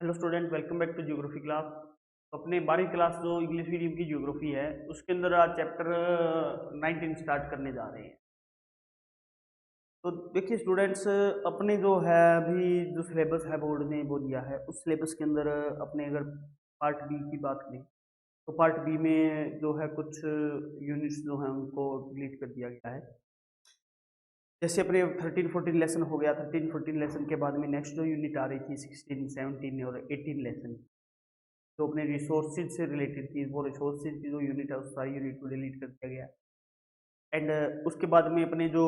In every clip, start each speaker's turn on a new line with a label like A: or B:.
A: Hello student, welcome back to geography class. तो अपने 12वीं क्लास जो इंग्लिश मीडियम की ज्योग्राफी है उसके अंदर आज चैप्टर 19 स्टार्ट करने जा रहे हैं। तो देखिए स्टूडेंट्स, अपने जो है अभी जो सिलेबस है बोर्ड ने वो दिया है, उस सिलेबस के अंदर अपने अगर पार्ट बी की बात करें तो पार्ट बी में जो है कुछ यूनिट्स जो हैं उनको डिलीट कर दिया गया है। जैसे अपने 13-14 लेसन हो गया, 13-14 लेसन के बाद में नेक्स्ट जो यूनिट आ रही थी 16, 17 और 18 लेसन जो अपने रिसोर्सेज से रिलेटेड थी, वो रिसोर्सेज की जो यूनिट है उस सारी यूनिट को डिलीट कर दिया गया। एंड उसके बाद में अपने जो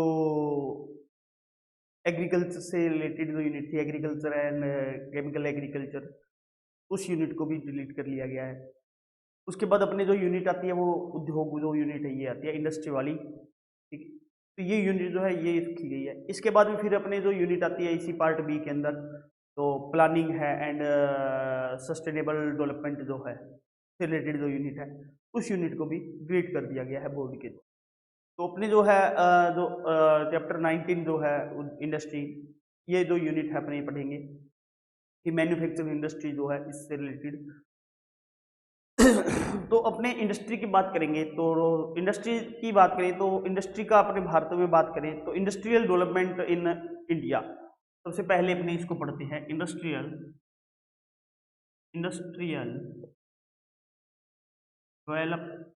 A: एग्रीकल्चर से रिलेटेड जो यूनिट थी, एग्रीकल्चर एंड केमिकल एग्रीकल्चर, उस यूनिट को भी डिलीट कर लिया गया है। उसके बाद अपने जो यूनिट आती है वो उद्योग जो यूनिट है ये आती है इंडस्ट्री वाली, ठीक है। तो ये यूनिट जो है ये रखी गई है। इसके बाद में फिर अपने जो यूनिट आती है इसी पार्ट बी के अंदर, तो प्लानिंग है एंड सस्टेनेबल डेवलपमेंट जो है से रिलेटेड जो यूनिट है उस यूनिट को भी डिलीट कर दिया गया है बोर्ड के। तो अपने जो है जो चैप्टर 19 जो है इंडस्ट्री, ये जो यूनिट है अपने पढ़ेंगे कि मैन्युफैक्चरिंग इंडस्ट्री जो है इससे रिलेटेड। तो अपने इंडस्ट्री की बात करेंगे तो इंडस्ट्री की बात करें तो इंडस्ट्री का अपने भारत में बात करें तो इंडस्ट्रियल डेवलपमेंट इन इंडिया, सबसे पहले अपने इसको पढ़ते हैं industrial industrial development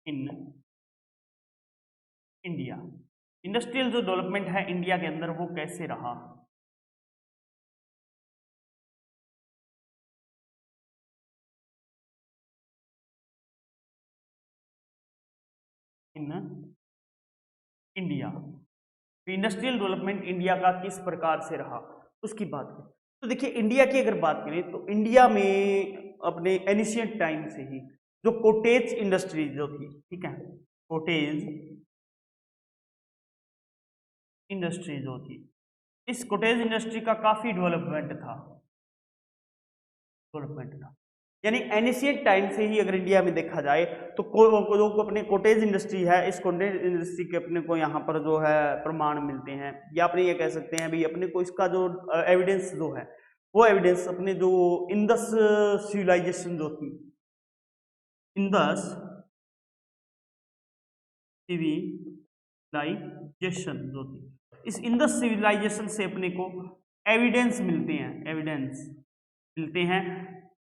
A: in India. Industrial जो डेवलपमेंट है इंडिया के अंदर वो कैसे रहा। In India, industrial development India का किस प्रकार से रहा उसकी बात करें तो देखिए इंडिया की अगर बात करें तो इंडिया में अपने एनिशियंट टाइम से ही जो कोटेज इंडस्ट्री जो थी, ठीक है, कोटेज इंडस्ट्री जो थी, इस कोटेज इंडस्ट्री का काफी डेवलपमेंट था। यानी एनिशियंट टाइम से ही अगर इंडिया में देखा जाए तो जो अपने कोटेज इंडस्ट्री है, इस कोटेज इंडस्ट्री के अपने को यहाँ पर जो है प्रमाण मिलते हैं, या अपने ये कह सकते हैं भाई अपने को इसका जो एविडेंस जो है वो एविडेंस अपने जो इंडस सिविलाइजेशन जो थी, इंडस सिविलाइजेशन जो थी, इस इंडस सिविलाइजेशन से अपने को एविडेंस मिलते हैं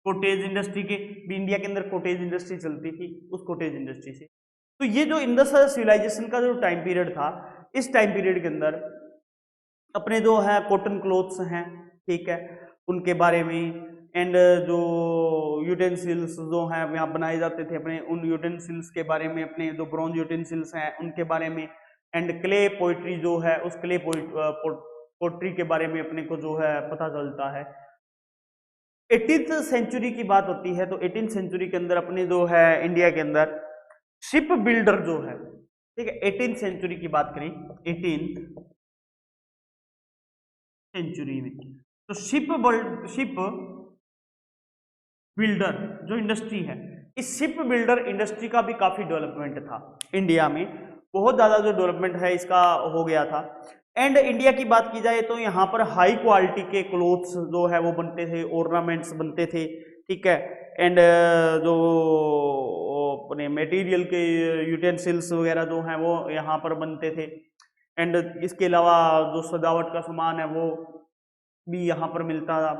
A: कोटेज इंडस्ट्री के भी। इंडिया के अंदर कोटेज इंडस्ट्री चलती थी, उस कोटेज इंडस्ट्री से। तो ये जो इंडस सिविलाइजेशन का जो टाइम पीरियड था, इस टाइम पीरियड के अंदर अपने जो है कॉटन क्लोथ्स हैं, ठीक है, उनके बारे में, एंड जो यूटेंसिल्स जो हैं यहाँ बनाए जाते थे अपने, उन यूटेंसिल्स के बारे में, अपने जो ब्रॉन्ज यूटेंसिल्स हैं उनके बारे में, एंड क्ले पोइट्री जो है उस क्ले पोइट्री के बारे में अपने को जो है पता चलता है। 18th सेंचुरी की बात होती है तो 18th सेंचुरी के अंदर अपने जो है इंडिया के अंदर शिप बिल्डर जो है, ठीक है, 18th सेंचुरी की बात करें 18th सेंचुरी में तो शिप बिल्डर जो इंडस्ट्री है, इस शिप बिल्डर इंडस्ट्री का भी काफी डेवलपमेंट था इंडिया में, बहुत ज्यादा जो डेवलपमेंट है इसका हो गया था। एंड इंडिया की बात की जाए तो यहाँ पर हाई क्वालिटी के क्लोथ्स जो है वो बनते थे, ऑर्नामेंट्स बनते थे, ठीक है, एंड जो अपने मटेरियल के यूटेंसिल्स वगैरह जो हैं वो यहाँ पर बनते थे। एंड इसके अलावा जो सजावट का सामान है वो भी यहाँ पर मिलता था।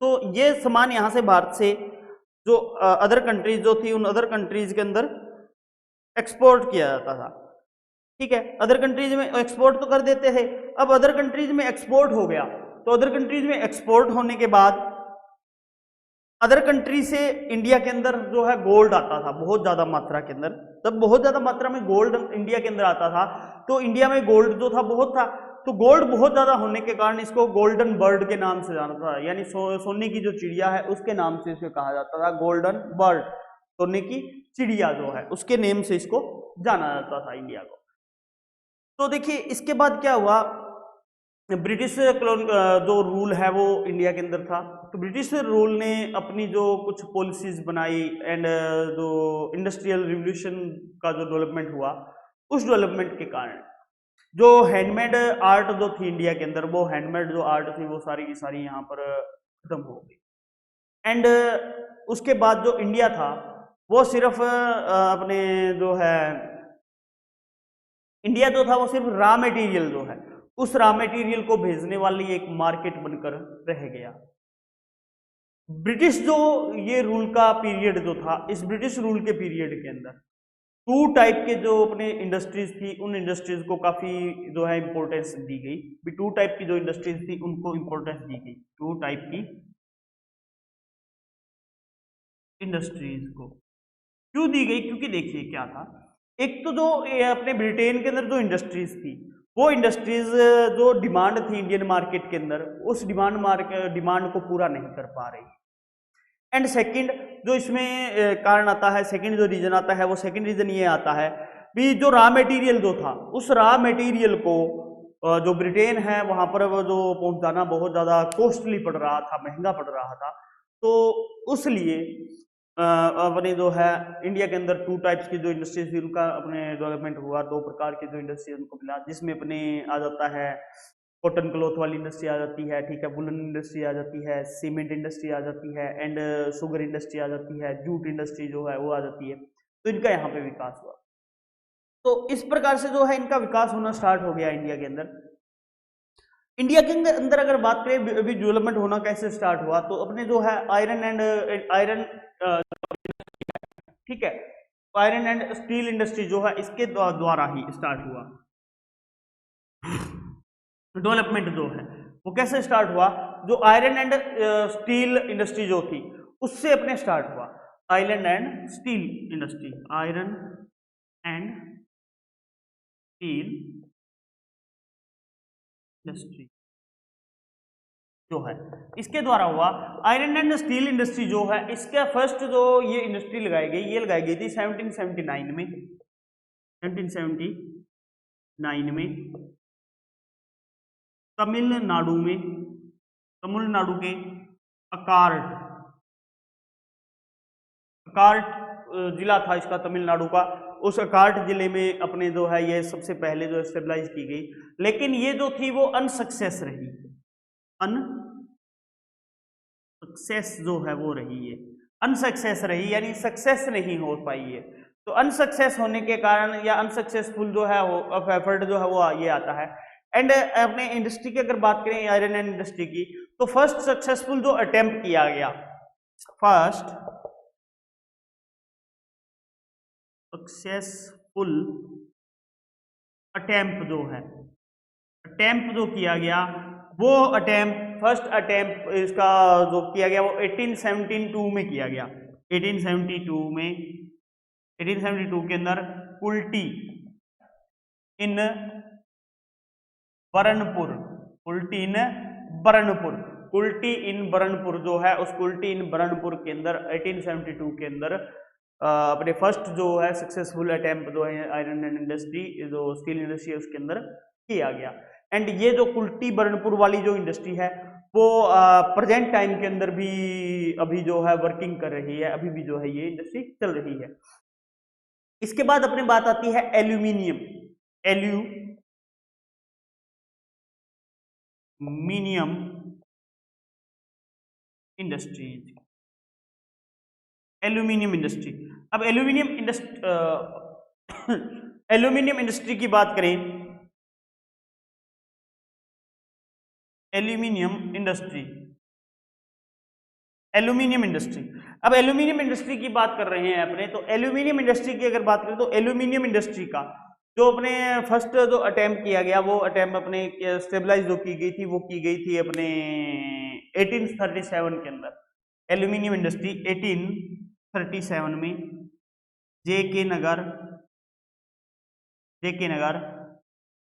A: तो ये सामान यहाँ से भारत से जो अदर कंट्रीज जो थी उन अदर कंट्रीज के अंदर एक्सपोर्ट किया जाता था, ठीक है। अदर कंट्रीज में एक्सपोर्ट तो कर देते थे, अब अदर कंट्रीज में एक्सपोर्ट हो गया तो अदर कंट्रीज में एक्सपोर्ट होने के बाद अदर कंट्री से इंडिया के अंदर जो है गोल्ड आता था बहुत ज्यादा मात्रा के अंदर। जब बहुत ज्यादा मात्रा में गोल्ड इंडिया के अंदर आता था तो इंडिया में गोल्ड जो था बहुत था, तो गोल्ड बहुत ज्यादा होने के कारण इसको गोल्डन बर्ड के नाम से जाना था, यानी सोने की जो चिड़िया है उसके नाम से इसको कहा जाता था गोल्डन बर्ड, सोने की चिड़िया जो है उसके नेम से इसको जाना जाता था इंडिया को। तो देखिए इसके बाद क्या हुआ, ब्रिटिश जो रूल है वो इंडिया के अंदर था, तो ब्रिटिश रूल ने अपनी जो कुछ पॉलिसीज बनाई एंड जो इंडस्ट्रियल रिवोल्यूशन का जो डेवलपमेंट हुआ उस डेवलपमेंट के कारण जो हैंडमेड आर्ट जो थी इंडिया के अंदर, वो हैंडमेड जो आर्ट थी वो सारी की सारी यहाँ पर खत्म हो गई। एंड उसके बाद जो इंडिया था वो सिर्फ अपने जो है इंडिया जो था वो सिर्फ रॉ मटेरियल जो है उस रॉ मटेरियल को भेजने वाली एक मार्केट बनकर रह गया। ब्रिटिश जो ये रूल का पीरियड जो था, इस ब्रिटिश रूल के पीरियड के अंदर टू टाइप के जो अपने इंडस्ट्रीज थी उन इंडस्ट्रीज को काफी जो है इंपॉर्टेंस दी गई। भी टू टाइप की जो इंडस्ट्रीज थी उनको इंपॉर्टेंस दी गई, टू टाइप की इंडस्ट्रीज को क्यों दी गई? क्योंकि देखिए क्या था, एक तो जो अपने ब्रिटेन के अंदर जो इंडस्ट्रीज थी वो इंडस्ट्रीज जो डिमांड थी इंडियन मार्केट के अंदर उस डिमांड को पूरा नहीं कर पा रही। एंड सेकंड जो इसमें कारण आता है, सेकंड जो रीजन आता है वो सेकंड रीजन ये आता है भी जो रॉ मटेरियल जो था उस रॉ मटेरियल को जो ब्रिटेन है वहां पर वो जो पहुंचाना बहुत ज्यादा कॉस्टली पड़ रहा था, महंगा पड़ रहा था। तो उस लिए अपने जो है इंडिया के अंदर टू टाइप्स की जो इंडस्ट्रीज थी उनका अपने डेवलपमेंट हुआ। दो प्रकार की जो इंडस्ट्री उनको मिला, जिसमें अपने आ जाता है कॉटन क्लॉथ वाली इंडस्ट्री आ जाती है, ठीक है, वुलन इंडस्ट्री आ जाती है, सीमेंट इंडस्ट्री आ जाती है, एंड शुगर इंडस्ट्री आ जाती है, जूट इंडस्ट्री जो है वो आ जाती है। तो इनका यहाँ पे विकास हुआ। तो इस प्रकार से जो है इनका विकास होना स्टार्ट हो गया इंडिया के अंदर। इंडिया के अंदर अगर बात करें अभी डेवलपमेंट होना कैसे स्टार्ट हुआ, तो अपने जो है आयरन ठीक है, आयरन एंड स्टील इंडस्ट्री जो है इसके द्वारा ही स्टार्ट हुआ डेवलपमेंट जो है। वो कैसे स्टार्ट हुआ? जो आयरन एंड स्टील इंडस्ट्री जो थी उससे अपने स्टार्ट हुआ। Iron and steel industry, iron and steel industry जो है इसके द्वारा हुआ। आयरन एंड स्टील इंडस्ट्री जो है इसका फर्स्ट जो ये इंडस्ट्री लगाई गई, ये लगाई गई थी 1779 में, 1779 में तमिलनाडु में, तमिलनाडु के अकार्ट जिला था इसका तमिलनाडु का, उस अकार्ट जिले में अपने जो है ये सबसे पहले जो स्टेबलाइज की गई। लेकिन ये जो थी वो अनसक्सेस रही, सक्सेस जो है वो रही है, अनसक्सेस रही, यानी सक्सेस नहीं हो पाई है। तो अनसक्सेस होने के कारण या अनसक्सेसफुल जो है वो एफर्ट जो है वो ये आता है। एंड अपने इंडस्ट्री की अगर बात करें आयरन एंड इंडस्ट्री की, तो फर्स्ट सक्सेसफुल जो अटेम्प्ट किया गया, फर्स्ट सक्सेसफुल अटेम्प्ट जो है, अटेम्प्ट जो किया गया वो अटेम्प्ट, फर्स्ट अटेम्प्ट इसका जो किया गया वो 1872 में किया गया। 1872 में, 1872 के अंदर कुल्टी इन बरनपुर, कुल्टी इन बरनपुर, कुल्टी इन बरनपुर जो है उस कुल्टी इन बरनपुर के अंदर 1872 के अंदर अपने फर्स्ट जो है सक्सेसफुल अटेम्प्ट जो है आयरन एंड इंडस्ट्री जो स्टील इंडस्ट्री है उसके अंदर किया गया। एंड ये जो कुल्टी बरनपुर वाली जो इंडस्ट्री है वो प्रेजेंट टाइम के अंदर भी अभी जो है वर्किंग कर रही है, अभी भी जो है ये इंडस्ट्री चल रही है। इसके बाद अपने बात आती है aluminium, aluminium industries, aluminium industry. अब एल्यूमिनियम इंडस्ट्री की बात करें, एल्यूमिनियम इंडस्ट्री, एल्यूमिनियम इंडस्ट्री। अब एल्यूमिनियम इंडस्ट्री की बात कर रहे हैं अपने, तो एल्यूमिनियम इंडस्ट्री की अगर बात करें तो एल्यूमिनियम इंडस्ट्री का जो अपने फर्स्ट जो अटेम्प्ट किया गया वो अटेम्प्ट अपने स्टेबलाइज जो की गई थी वो की गई थी अपने 1837 के अंदर। एल्यूमिनियम इंडस्ट्री 1837 में जेके नगर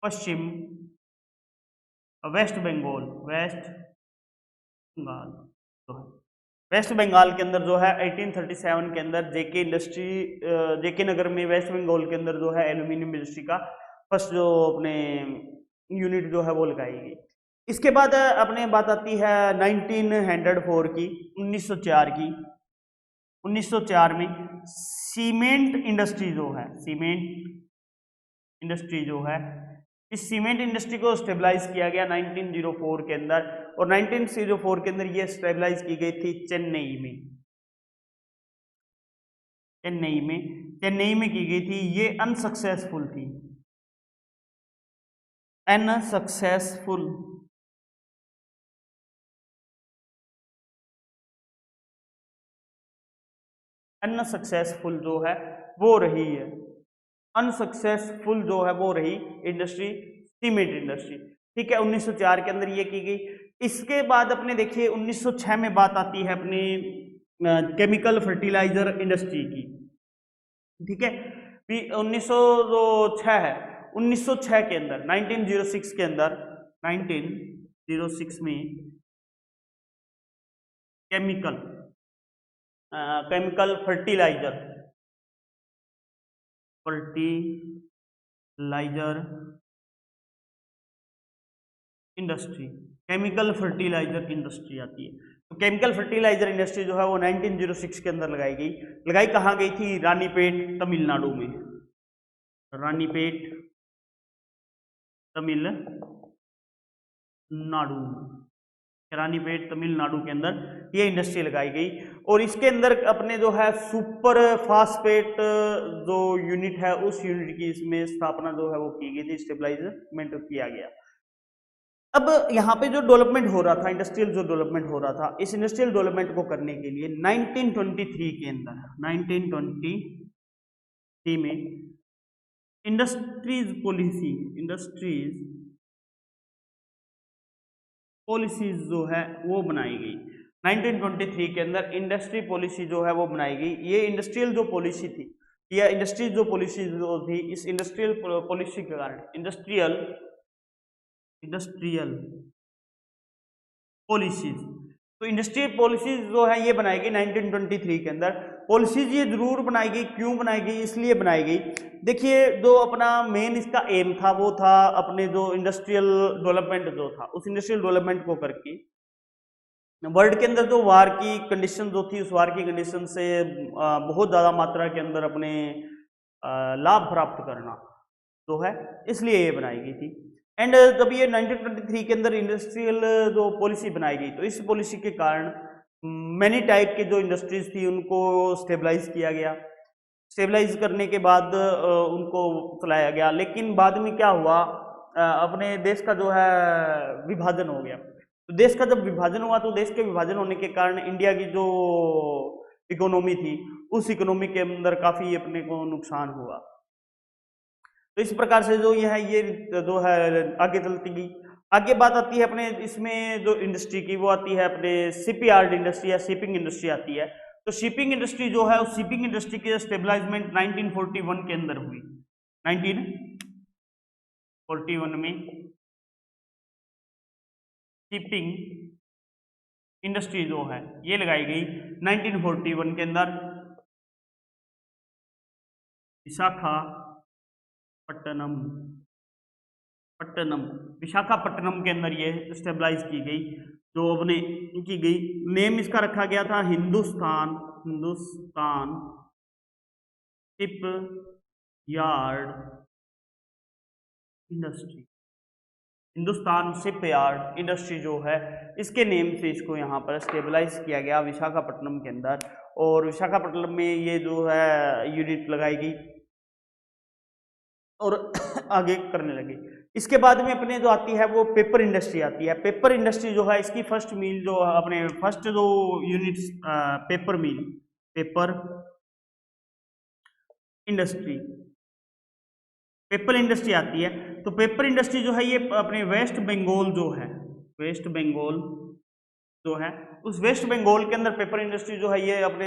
A: पश्चिम वेस्ट बंगाल के अंदर जो है 1837 के अंदर जेके नगर में वेस्ट बंगाल के अंदर जो है एल्यूमिनियम इंडस्ट्री का फर्स्ट जो अपने यूनिट जो है वो लगाई गई। इसके बाद अपने बात आती है 1904 की, 1904 की, 1904 में सीमेंट इंडस्ट्री जो है, सीमेंट इंडस्ट्री जो है इस सीमेंट इंडस्ट्री को स्टेबलाइज किया गया 1904 के अंदर, और 1904 के अंदर ये स्टेबलाइज की गई थी चेन्नई में। चेन्नई में की गई थी। ये अनसक्सेसफुल थी, अनसक्सेसफुल। अनसक्सेसफुल जो है वो रही है, अनसक्सेसफुल जो है वो रही इंडस्ट्री सीमेंट इंडस्ट्री। ठीक है, 1904 के अंदर ये की गई। इसके बाद अपने देखिए 1906 में बात आती है अपनी केमिकल फर्टिलाइजर इंडस्ट्री की। ठीक है, 1906 है, 1906 के अंदर 1906 के अंदर 1906 में chemical fertiliser industry, chemical fertiliser industry आती है। तो केमिकल फर्टिलाइजर इंडस्ट्री जो है वो 1906 के अंदर लगाई गई। लगाई कहाँ गई थी? रानीपेट तमिलनाडु में। रानीपेट तमिलनाडु, रानीपेट तमिलनाडु के अंदर ये इंडस्ट्री लगाई गई। और इसके अंदर अपने जो है सुपर फास्फेट जो यूनिट है उस यूनिट की इसमें स्थापना जो है वो की गई थी, स्टेबलाइजमेंट किया गया। अब यहाँ पे जो डेवलपमेंट हो रहा था, इंडस्ट्रियल जो डेवलपमेंट हो रहा था, इस इंडस्ट्रियल डेवलपमेंट को करने के लिए 1923 के अंदर 1923 में इंडस्ट्रीज पॉलिसीज जो है वो बनाई गई। 1923 के अंदर इंडस्ट्री पॉलिसी जो है वो बनाई गई। ये इंडस्ट्रियल जो पॉलिसी थी, या इंडस्ट्रीज जो पॉलिसी जो थी, इस इंडस्ट्रियल पॉलिसी के कारण इंडस्ट्रियल पॉलिसीज, तो इंडस्ट्रियल पॉलिसीज जो है ये बनाई गई 1923 के अंदर। पॉलिसीज ये जरूर बनाई गई, क्यों बनाई गई? इसलिए बनाई गई, देखिए जो अपना मेन इसका एम था वो था अपने जो इंडस्ट्रियल डेवलपमेंट जो था, उस इंडस्ट्रियल डेवलपमेंट को करके वर्ल्ड के अंदर जो वार की कंडीशन जो थी, उस वार की कंडीशन से बहुत ज़्यादा मात्रा के अंदर अपने लाभ प्राप्त करना जो है, इसलिए ये बनाई गई थी। एंड जब ये 1923 के अंदर इंडस्ट्रियल जो पॉलिसी बनाई गई, तो इस पॉलिसी के कारण मैनी टाइप के जो इंडस्ट्रीज थी उनको स्टेबलाइज किया गया। स्टेबलाइज करने के बाद उनको चलाया गया। लेकिन बाद में क्या हुआ, अपने देश का जो है विभाजन हो गया। तो देश का जब विभाजन हुआ, तो देश के विभाजन होने के कारण इंडिया की जो इकोनॉमी थी, उस इकोनॉमी के अंदर काफ़ी अपने को नुकसान हुआ। तो इस प्रकार से जो ये जो है आगे चलती गई। आगे बात आती है अपने इसमें जो इंडस्ट्री की, वो आती है अपने शिपयार्ड इंडस्ट्री या शिपिंग इंडस्ट्री आती है। तो शिपिंग इंडस्ट्री जो है, उस शिपिंग इंडस्ट्री की स्टेबलाइजमेंट 1941 के अंदर हुई। 1941 में शिपिंग इंडस्ट्री जो है ये लगाई गई 1941 के अंदर। विशाखापट्टनम के अंदर ये स्टेबलाइज की गई, जो अपने की गई। नेम इसका रखा गया था Hindustan ship yard industry. Hindustan ship yard industry जो है, इसके नेम से इसको यहाँ पर स्टेबलाइज किया गया विशाखापट्टनम के अंदर। और विशाखापट्टनम में ये जो है यूनिट लगाई गई और आगे करने लगे। इसके बाद में अपने जो आती है वो पेपर इंडस्ट्री आती है। पेपर इंडस्ट्री जो है, इसकी फर्स्ट मिल जो अपने फर्स्ट जो यूनिट पेपर इंडस्ट्री आती है। तो पेपर इंडस्ट्री जो है ये अपने वेस्ट बंगाल जो है, उस वेस्ट बंगाल के अंदर पेपर इंडस्ट्री जो है ये अपने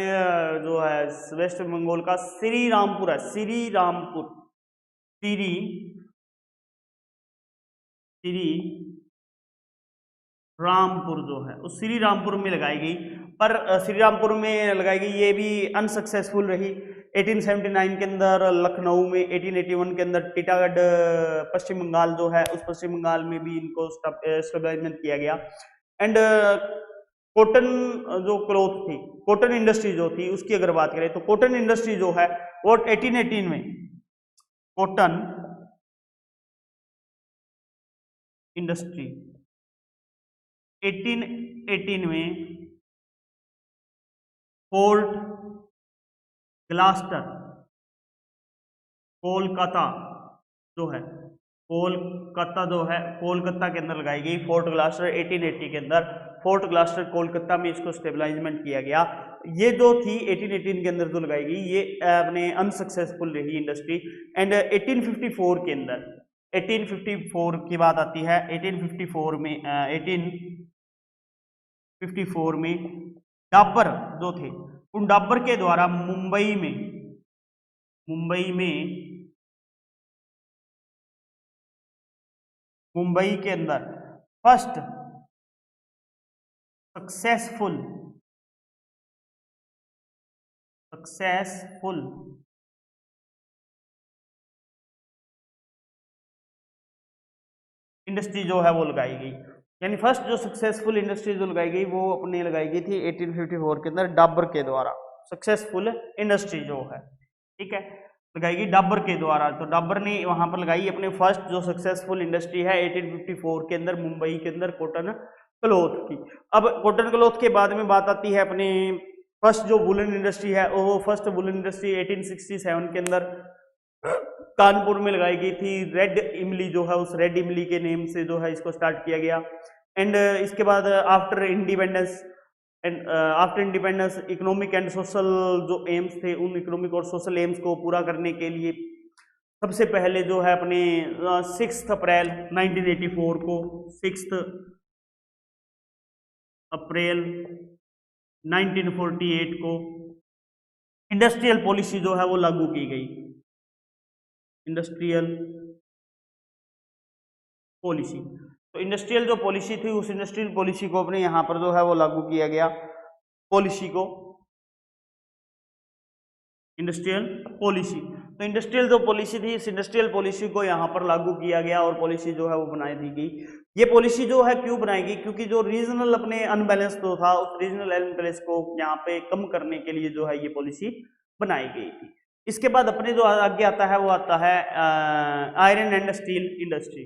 A: जो है वेस्ट बंगाल का श्रीरामपुर जो है उस श्रीरामपुर में लगाई गई। पर श्रीरामपुर में लगाई गई ये भी अनसक्सेसफुल रही। 1879 के अंदर लखनऊ में, 1881 के अंदर टीटागढ़ पश्चिम बंगाल जो है, उस पश्चिम बंगाल में भी इनको स्टेबलाइजमेंट किया गया। एंड कॉटन जो क्लॉथ थी, कॉटन इंडस्ट्री जो थी, उसकी अगर बात करें तो कॉटन इंडस्ट्री जो है वो 1818 में कॉटन इंडस्ट्री। 1818 में फोर्ट ग्लास्टर कोलकाता जो है, कोलकाता जो है कोलकाता के अंदर लगाई गई। फोर्ट ग्लास्टर 1880 के अंदर फोर्ट ग्लास्टर कोलकाता में इसको स्टेबलाइजमेंट किया गया। ये जो थी 1818 के अंदर जो लगाई गई, ये अपने अनसक्सेसफुल रही इंडस्ट्री। एंड 1854 के अंदर 1854 की बात आती है। 1854 में डाबर जो थे, उन डाबर के द्वारा मुंबई के अंदर फर्स्ट सक्सेसफुल इंडस्ट्री जो है वो लगाई गई। यानी फर्स्ट जो सक्सेसफुल इंडस्ट्री जो लगाई गई वो अपने लगाई गई थी 1854 के अंदर डाबर के द्वारा। सक्सेसफुल इंडस्ट्री जो है, ठीक है, लगाई गई डाबर के द्वारा। तो डाबर ने वहां पर लगाई अपने फर्स्ट जो सक्सेसफुल इंडस्ट्री है 1854 के अंदर मुंबई के अंदर कॉटन क्लॉथ की। अब कॉटन क्लॉथ के बाद में बात आती है अपने फर्स्ट जो वुलन इंडस्ट्री है, वो फर्स्ट वुलन इंडस्ट्री 1867 के अंदर कानपुर में लगाई गई थी। रेड इमली जो है, उस रेड इमली के नेम से जो है इसको स्टार्ट किया गया। एंड इसके बाद after independence economic and social जो एम्स थे, उन इकोनॉमिक और सोशल एम्स को पूरा करने के लिए सबसे पहले जो है अपने 6 अप्रैल 1984 को 6 अप्रैल 1948 को इंडस्ट्रियल पॉलिसी जो है वो लागू की गई। इंडस्ट्रियल पॉलिसी, तो इंडस्ट्रियल जो पॉलिसी थी, उस इंडस्ट्रियल पॉलिसी को अपने यहाँ पर जो है वो लागू किया गया। पॉलिसी को इंडस्ट्रियल पॉलिसी, तो इंडस्ट्रियल जो पॉलिसी थी, इस इंडस्ट्रियल पॉलिसी को यहाँ पर लागू किया गया और पॉलिसी जो है वो बनाई दी गई। ये पॉलिसी जो है क्यों बनाई गई? क्योंकि जो रीजनल अपने अनबैलेंस जो था, उस रीजनल अनबैलेंस को यहाँ पे कम करने के लिए जो है ये पॉलिसी बनाई गई थी। इसके बाद अपने जो आगे आता है वो आता है आयरन एंड स्टील इंडस्ट्री।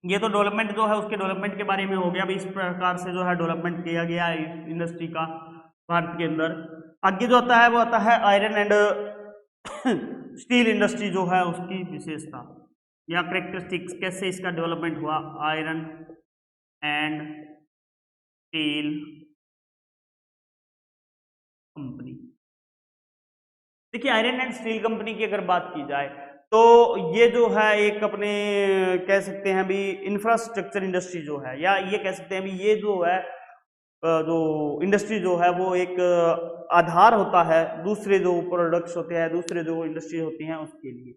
A: ये तो डेवलपमेंट जो है उसके डेवलपमेंट के बारे में हो गया। अभी इस प्रकार से जो है डेवलपमेंट किया गया इंडस्ट्री का भारत के अंदर। आगे जो आता है वो आता है आयरन एंड स्टील इंडस्ट्री जो है उसकी विशेषता या कैरेक्टरिस्टिक्स, कैसे इसका डेवलपमेंट हुआ। आयरन एंड स्टील कंपनी, देखिए आयरन एंड स्टील कंपनी की अगर बात की जाए तो ये जो है एक अपने कह सकते हैं अभी इंफ्रास्ट्रक्चर इंडस्ट्री जो है, या ये कह सकते हैं अभी ये जो है जो इंडस्ट्री जो है वो एक आधार होता है दूसरे जो प्रोडक्ट्स होते हैं, दूसरे जो इंडस्ट्री होती हैं उसके लिए।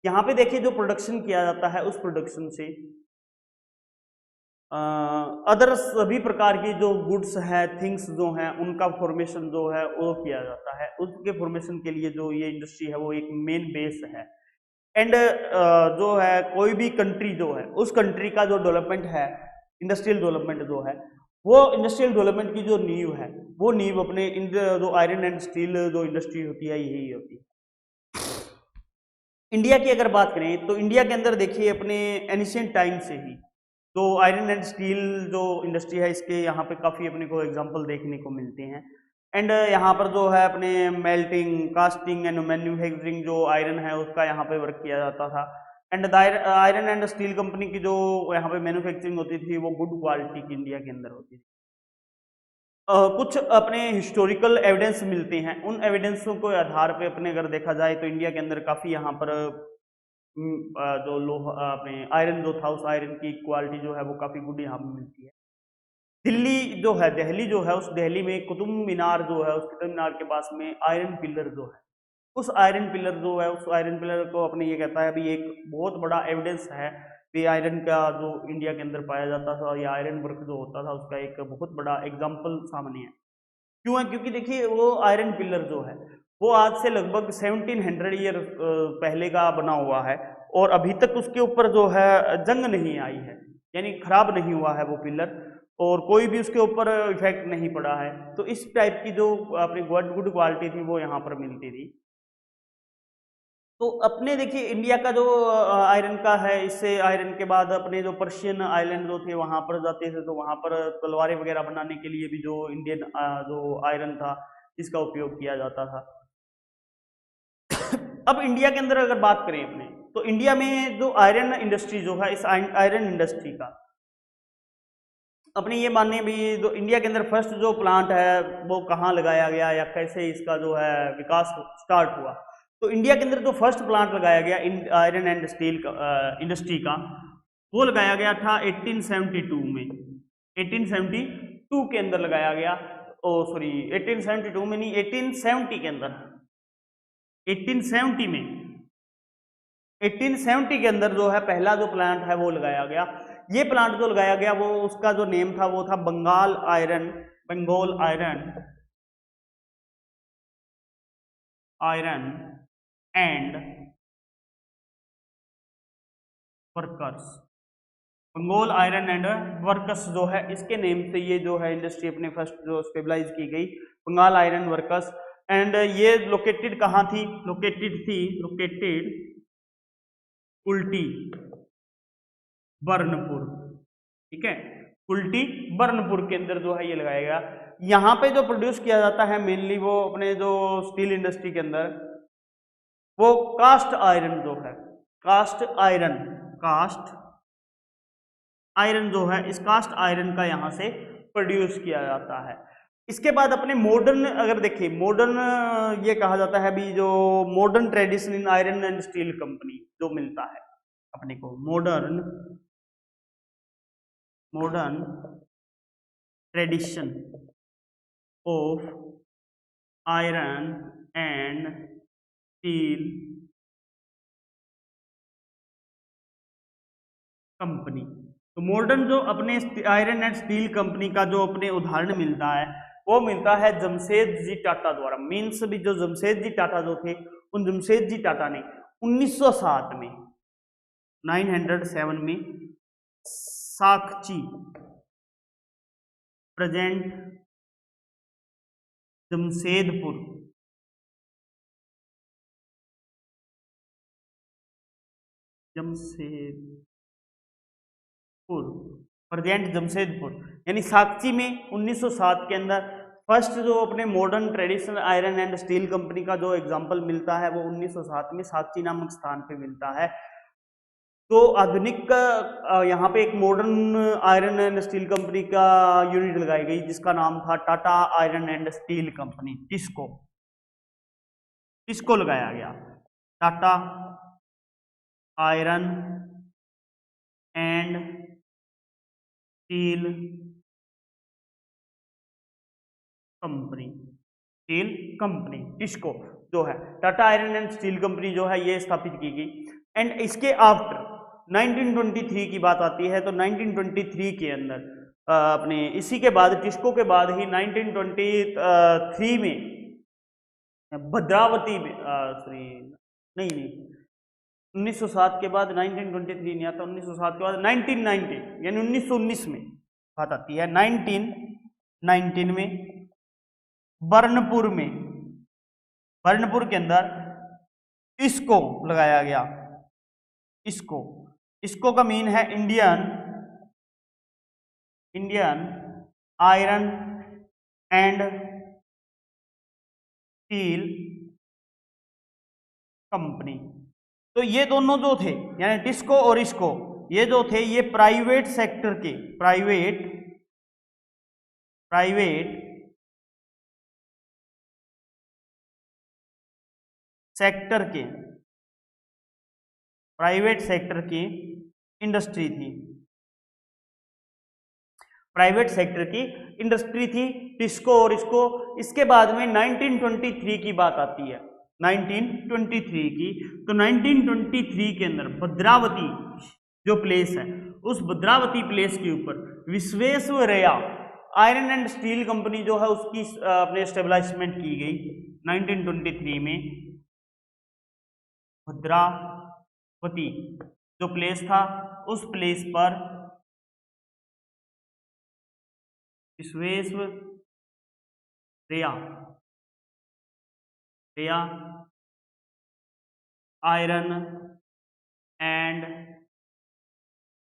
A: यहाँ पे देखिए जो प्रोडक्शन किया जाता है उस प्रोडक्शन से अदर सभी प्रकार की जो गुड्स है, थिंग्स जो हैं, उनका फॉर्मेशन जो है वो किया जाता है। उसके फॉर्मेशन के लिए जो ये इंडस्ट्री है वो एक मेन बेस है। एंड जो है कोई भी कंट्री जो है उस कंट्री का जो डेवलपमेंट है, इंडस्ट्रियल डेवलपमेंट जो है, वो इंडस्ट्रियल डेवलपमेंट की जो नींव है वो नींव अपने जो आयरन एंड स्टील जो इंडस्ट्री होती है यही होती है। इंडिया की अगर बात करें तो इंडिया के अंदर देखिए अपने एंशिएंट टाइम से ही तो आयरन एंड स्टील जो इंडस्ट्री है इसके यहाँ पे काफ़ी अपने को एग्जांपल देखने को मिलते हैं। एंड यहाँ पर जो है अपने मेल्टिंग, कास्टिंग एंड मैन्युफैक्चरिंग जो आयरन है उसका यहाँ पे वर्क किया जाता था। And iron and steel company की जो यहाँ पे मैन्युफैक्चरिंग होती थी वो गुड क्वालिटी की इंडिया के अंदर होती थी। कुछ अपने हिस्टोरिकल एविडेंस मिलते हैं, उन एविडेंसों के आधार पे अपने अगर देखा जाए तो इंडिया के अंदर काफ़ी यहाँ पर जो लोहा अपने आयरन जो था उस आयरन की क्वालिटी जो है वो काफ़ी गुड यहाँ पे मिलती है। दिल्ली जो है, दिल्ली जो है, उस दिल्ली में कुतुब मीनार जो है, उस कुतुब मीनार के पास में आयरन पिलर जो है, उस आयरन पिलर जो है, उस आयरन पिलर को अपने ये कहता है अभी एक बहुत बड़ा एविडेंस है कि आयरन का जो इंडिया के अंदर पाया जाता था या आयरन वर्क जो होता था उसका एक बहुत बड़ा एग्जाम्पल सामने है। क्यों है? क्योंकि देखिए वो आयरन पिलर जो है वो आज से लगभग 1700 ईयर पहले का बना हुआ है और अभी तक उसके ऊपर जो है जंग नहीं आई है, यानी खराब नहीं हुआ है वो पिलर और कोई भी उसके ऊपर इफेक्ट नहीं पड़ा है। तो इस टाइप की जो अपनी गुड क्वालिटी थी वो यहाँ पर मिलती थी। तो अपने देखिए इंडिया का जो आयरन का है, इससे आयरन के बाद अपने जो पर्शियन आइलैंड जो थे वहां पर जाते थे, तो वहां पर तलवारें वगैरह बनाने के लिए भी जो इंडियन जो आयरन था इसका उपयोग किया जाता था। अब इंडिया के अंदर अगर बात करें अपने, तो इंडिया में जो आयरन इंडस्ट्री जो है, इस आयरन इंडस्ट्री का अपने ये मानने भी, जो इंडिया के अंदर फर्स्ट जो प्लांट है वो कहाँ लगाया गया या कैसे इसका जो है विकास स्टार्ट हुआ, तो इंडिया के अंदर जो फर्स्ट प्लांट लगाया गया आयरन एंड स्टील इंडस्ट्री का, वो लगाया गया था 1872 में। 1872 के अंदर लगाया गया, ओ सॉरी 1872 में नहीं, 1870 के अंदर, 1870 में, 1870 के अंदर जो है पहला जो प्लांट है वो लगाया गया। ये प्लांट जो लगाया गया वो, उसका जो नेम था वो था Bengal iron, Bengal iron iron and workers. Bengal iron and workers जो है, इसके नेम से ये जो है इंडस्ट्री अपने फर्स्ट जो स्टेबलाइज की गई, बंगाल आयरन वर्कर्स। एंड ये लोकेटेड कहाँ थी? लोकेटेड कुल्टी बर्नपुर, ठीक है, कुल्टी बर्नपुर के अंदर जो है ये लगाया गया। यहाँ पे जो प्रोड्यूस किया जाता है मेनली वो अपने जो स्टील इंडस्ट्री के अंदर, वो कास्ट आयरन जो है, कास्ट आयरन, कास्ट आयरन जो है, इस कास्ट आयरन का यहाँ से प्रोड्यूस किया जाता है। इसके बाद अपने मॉडर्न अगर देखिए, मॉडर्न ये कहा जाता है भी, जो modern tradition in iron and steel company जो मिलता है अपने को, modern tradition of iron and steel company. तो मॉडर्न जो अपने आयरन एंड स्टील कंपनी का जो अपने उदाहरण मिलता है वो मिलता है जमशेदजी टाटा द्वारा। मीन्स भी जो जमशेदजी टाटा जो थे, उन जमशेदजी टाटा ने 1907 में 907 में साकची प्रेजेंट जमशेदपुर, प्रेजेंट जमशेदपुर यानी साकची में 1907 के अंदर फर्स्ट जो अपने modern traditional iron and steel company का जो एग्जांपल मिलता है वो 1907 में साकची नामक स्थान पे मिलता है। तो आधुनिक यहाँ पे एक modern iron and steel company का यूनिट लगाई गई जिसका नाम था Tata iron and steel company, TISCO, TISCO लगाया गया, Tata iron and steel company, steel company TISCO जो है, Tata iron and steel company जो है ये स्थापित की गई। एंड इसके आफ्टर 1923 की बात आती है, तो 1923 के अंदर अपने इसी के बाद, टिस्को के बाद ही 1923 में भद्रावती में सॉरी नहीं 1907 के बाद 1923 नहीं आता, 1907 के बाद 1990 यानी 1919 में बात आती है। 1919 में बर्नपुर में, बर्नपुर के अंदर इसको लगाया गया, इसको, इसको का मीन है Indian iron and steel company. तो ये दोनों जो थे यानी टिस्को और इसको, ये जो थे ये प्राइवेट सेक्टर के, प्राइवेट सेक्टर के, प्राइवेट सेक्टर की इंडस्ट्री थी, प्राइवेट सेक्टर की इंडस्ट्री थी टिस्को और इसको। इसके बाद में 1923 की बात आती है, 1923 की। तो 1923 के अंदर भद्रावती जो प्लेस है, उस भद्रावती प्लेस के ऊपर Visvesvaraya iron and steel company जो है उसकी अपने स्टेबलाइजमेंट की गई 1923 में। भद्रावती जो प्लेस था उस प्लेस पर Visvesvaraya iron and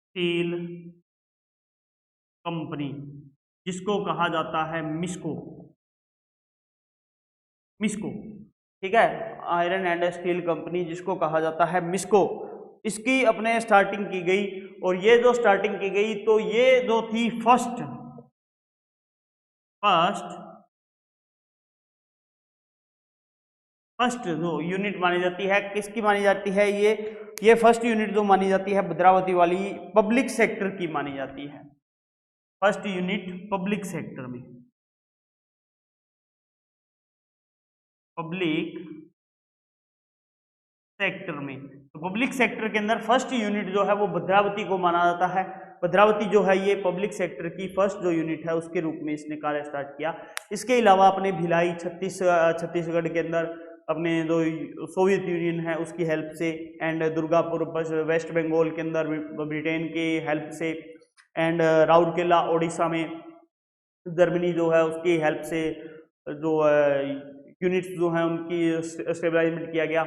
A: steel company, जिसको कहा जाता है मिस्को। मिस्को, ठीक है, आयरन एंड स्टील कंपनी जिसको कहा जाता है मिस्को, इसकी अपने स्टार्टिंग की गई। और ये जो स्टार्टिंग की गई तो ये जो थी फर्स्ट जो यूनिट मानी जाती है, किसकी मानी जाती है, ये फर्स्ट यूनिट जो मानी जाती है भद्रावती वाली, पब्लिक सेक्टर की मानी जाती है। फर्स्ट यूनिट पब्लिक सेक्टर में, पब्लिक सेक्टर में, तो पब्लिक सेक्टर के अंदर फर्स्ट यूनिट जो है वो भद्रावती को माना जाता है। भद्रावती जो है ये पब्लिक सेक्टर की फर्स्ट जो यूनिट है उसके रूप में इसने कार्य स्टार्ट किया। इसके अलावा अपने भिलाई छत्तीसगढ़ के अंदर अपने जो सोवियत यूनियन है उसकी हेल्प से, एंड दुर्गापुर वेस्ट बंगाल के अंदर ब्रिटेन की हेल्प से, एंड राउरकेला ओडिशा में जर्मनी जो है उसकी हेल्प से जो यूनिट्स जो हैं उनकी स्टेबलाइजमेंट किया गया।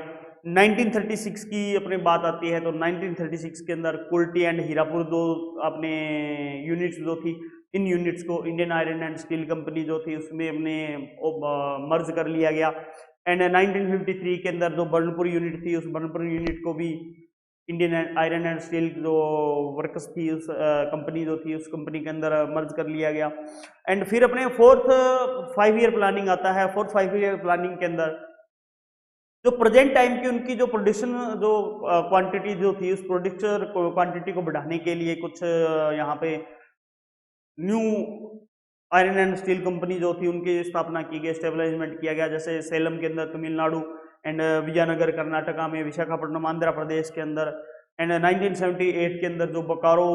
A: 1936 की अपने बात आती है तो 1936 के अंदर कुल्टी एंड हीरापुर दो अपने यूनिट्स जो थी, इन यूनिट्स को Indian iron and steel company जो थी उसमें अपने मर्ज कर लिया गया। एंड 1953 के अंदर जो बर्नपुर यूनिट थी उस बर्नपुर यूनिट को भी इंडियन आयरन एंड स्टील जो वर्कर्स थी उस कंपनी जो थी उस कंपनी के अंदर मर्ज कर लिया गया। एंड फिर अपने फोर्थ 5 ईयर प्लानिंग आता है। फोर्थ 5 ईयर प्लानिंग के अंदर जो प्रेजेंट टाइम की उनकी जो प्रोडक्शन जो क्वांटिटी जो थी उस प्रोडक्शन क्वांटिटी को बढ़ाने के लिए कुछ यहाँ पे new iron and steel company जो थी उनकी स्थापना की गई, स्टेबलाइजमेंट किया गया। जैसे सेलम के अंदर तमिलनाडु, एंड विजयनगर कर्नाटका में, विशाखापट्टनम आंध्र प्रदेश के अंदर, एंड 1978 के अंदर जो Bokaro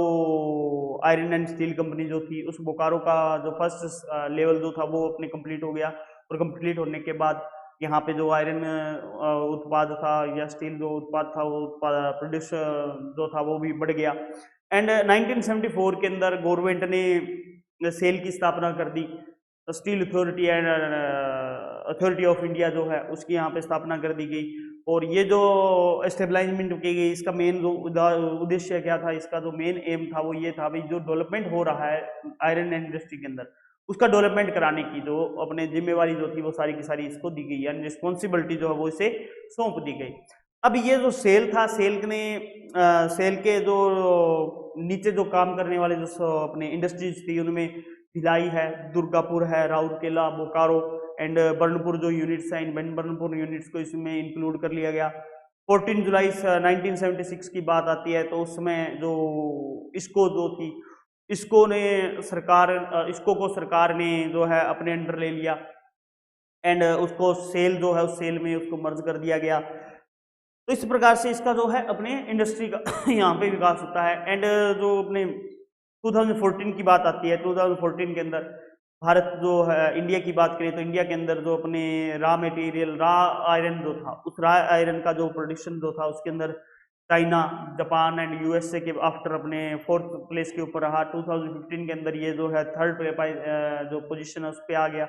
A: iron and steel company जो थी उस बोकारो का जो फर्स्ट लेवल जो था वो अपने कंप्लीट हो गया। और कंप्लीट होने के बाद यहाँ पे जो आयरन उत्पाद था या स्टील जो उत्पाद था वो प्रोड्यूस जो था वो भी बढ़ गया। एंड 1974 के अंदर गवर्नमेंट ने सेल की स्थापना कर दी, steel authority and authority of India जो है उसकी यहाँ पे स्थापना कर दी गई। और ये जो स्टेबलाइजमेंट की गई इसका मेन जो उद्देश्य क्या था, इसका जो मेन एम था वो ये था भाई जो डेवलपमेंट हो रहा है आयरन इंडस्ट्री के अंदर उसका डेवलपमेंट कराने की जो अपने जिम्मेवारी जो थी वो सारी की सारी इसको दी गई, यानी रिस्पॉन्सिबिलिटी जो है वो इसे सौंप दी गई। अब ये जो सेल था, सेल के जो नीचे जो काम करने वाले जो अपने इंडस्ट्रीज थी उनमें भिलाई है, दुर्गापुर है, राउरकेला, बोकारो एंड बर्नपुर जो यूनिट्स हैं, इन बर्नपुर यूनिट्स को इसमें इंक्लूड कर लिया गया। 14 जुलाई 1976 की बात आती है तो उसमें जो इसको जो थी इसको को सरकार ने जो है अपने अंडर ले लिया, एंड उसको सेल जो है उस सेल में उसको मर्ज कर दिया गया। तो इस प्रकार से इसका जो है अपने इंडस्ट्री का यहाँ पे विकास होता है। एंड जो अपने 2014 की बात आती है, 2014 के अंदर भारत जो है इंडिया की बात करें तो इंडिया के अंदर जो अपने रॉ आयरन जो था उस रॉ आयरन का जो प्रोडक्शन जो था उसके अंदर चाइना, जापान एंड यूएसए के आफ्टर अपने 4th प्लेस के ऊपर रहा। 2015 के अंदर ये जो है 3rd जो पोजीशन है उस पर आ गया।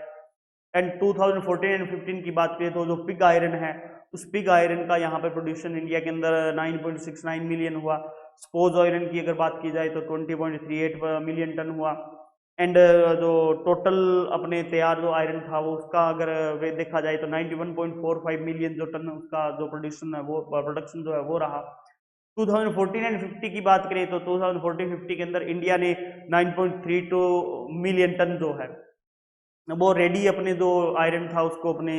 A: एंड 2014 एंड 15 की बात करें तो जो पिग आयरन है उस पिग आयरन का यहाँ पे प्रोडक्शन इंडिया के अंदर 9.69 मिलियन हुआ। स्पोज आयरन की अगर बात की जाए तो 20.38 मिलियन टन हुआ। एंड जो टोटल अपने तैयार जो आयरन था वो उसका अगर देखा जाए तो 91.45 मिलियन जो टन उसका जो प्रोडक्शन जो है वो रहा। 2014 एंड 50 की बात करें तो 2014-50 के अंदर इंडिया ने 9.32 मिलियन टन जो है वो रेडी अपने जो आयरन था उसको अपने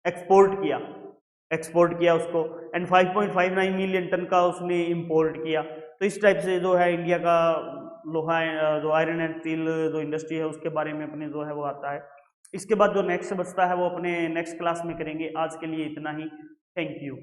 A: एक्सपोर्ट किया उसको, एंड 5.59 मिलियन टन का उसने इंपोर्ट किया। तो इस टाइप से जो है इंडिया का लोहा जो आयरन एंड स्टील जो इंडस्ट्री है उसके बारे में अपने जो है वो आता है। इसके बाद जो नेक्स्ट बचता है वो अपने नेक्स्ट क्लास में करेंगे। आज के लिए इतना ही, थैंक यू।